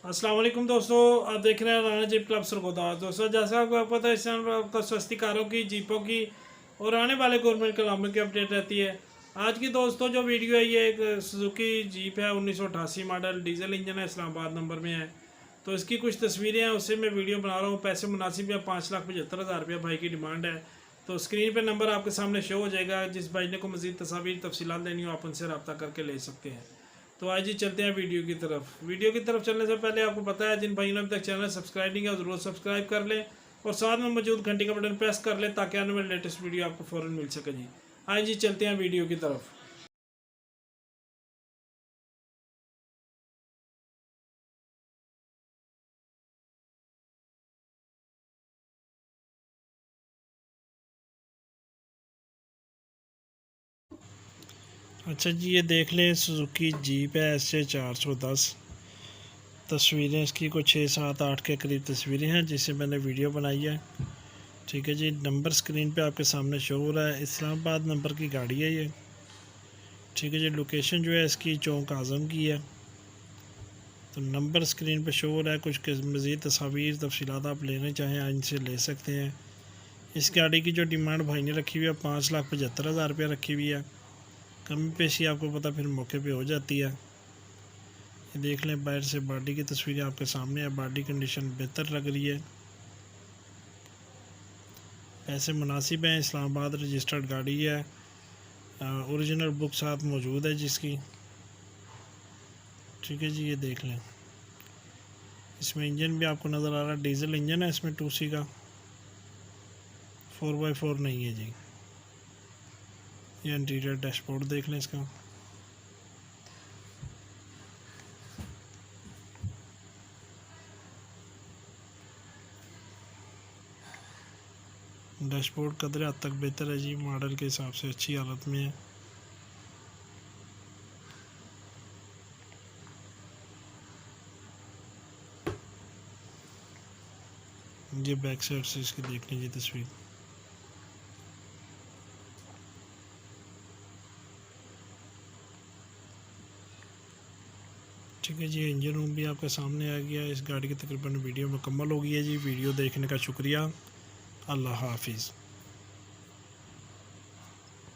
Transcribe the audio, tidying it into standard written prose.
अस्सलाम वालेकुम दोस्तों, आप देख रहे हैं राना जीप क्लब सरगोदा। दोस्तों, जैसा आपको पता है इस चैनल पर आपको सस्ती कारों की, जीपों की और आने वाले गवर्नमेंट कलामों की अपडेट रहती है। आज की दोस्तों जो वीडियो है ये एक सुजुकी जीप है, 1988 मॉडल, डीजल इंजन है, इस्लामाबाद नंबर में है। तो इसकी कुछ तस्वीरें हैं, उससे मैं वीडियो बना रहा हूँ। पैसे मुनासिब है, 5,75,000 रुपया भाई की डिमांड है। तो स्क्रीन पर नंबर आपके सामने शो हो जाएगा। जिस भाई ने को मज़ीद तस्वीर तफसीलात देनी हो आप उनसे रब्ता करके ले सकते हैं। तो आज ही चलते हैं वीडियो की तरफ चलने से पहले आपको पता है, जिन भाइयों ने अभी तक चैनल सब्सक्राइब नहीं किया ज़रूर सब्सक्राइब कर लें और साथ में मौजूद घंटी का बटन प्रेस कर लें ताकि आने वाले लेटेस्ट वीडियो आपको फ़ौरन मिल सके। जी आज ही चलते हैं वीडियो की तरफ। अच्छा जी, ये देख लें, सुजुकी जीप है SJ410। तस्वीरें इसकी कुछ 6, 7, 8 के करीब तस्वीरें हैं जिससे मैंने वीडियो बनाई है। ठीक है जी, नंबर स्क्रीन पे आपके सामने शो हो रहा है। इस्लामाबाद नंबर की गाड़ी है ये। ठीक है जी, लोकेशन जो है इसकी चौक आज़म की है। तो नंबर स्क्रीन पे शो हो रहा है। कुछ मज़ीद तस्वीर तफसीलात आप लेने चाहें इनसे ले सकते हैं। इस गाड़ी की जो डिमांड भाई ने रखी हुई है 5,75,000 रुपया रखी हुई है। कमी पेशी आपको पता फिर मौके पे हो जाती है। ये देख लें, बाहर से बॉडी की तस्वीरें आपके सामने है। बॉडी कंडीशन बेहतर लग रही है। पैसे मुनासिब हैं। इस्लामाबाद रजिस्टर्ड गाड़ी है। ओरिजिनल बुक साथ मौजूद है जिसकी। ठीक है जी, ये देख लें, इसमें इंजन भी आपको नज़र आ रहा है। डीजल इंजन है इसमें 2C का, 4x4 नहीं है जी। ये इंटीरियर डैशबोर्ड देख लें इसका। डैशबोर्ड कदर हद तक बेहतर है जी, मॉडल के हिसाब से अच्छी हालत में है। ये बैक साइड से इसकी देख लीजिए तस्वीर। ठीक है जी, इंजन रूम भी आपके सामने आ गया। इस गाड़ी की तकरीबन वीडियो मुकम्मल हो गई है जी। वीडियो देखने का शुक्रिया। अल्लाह हाफिज़।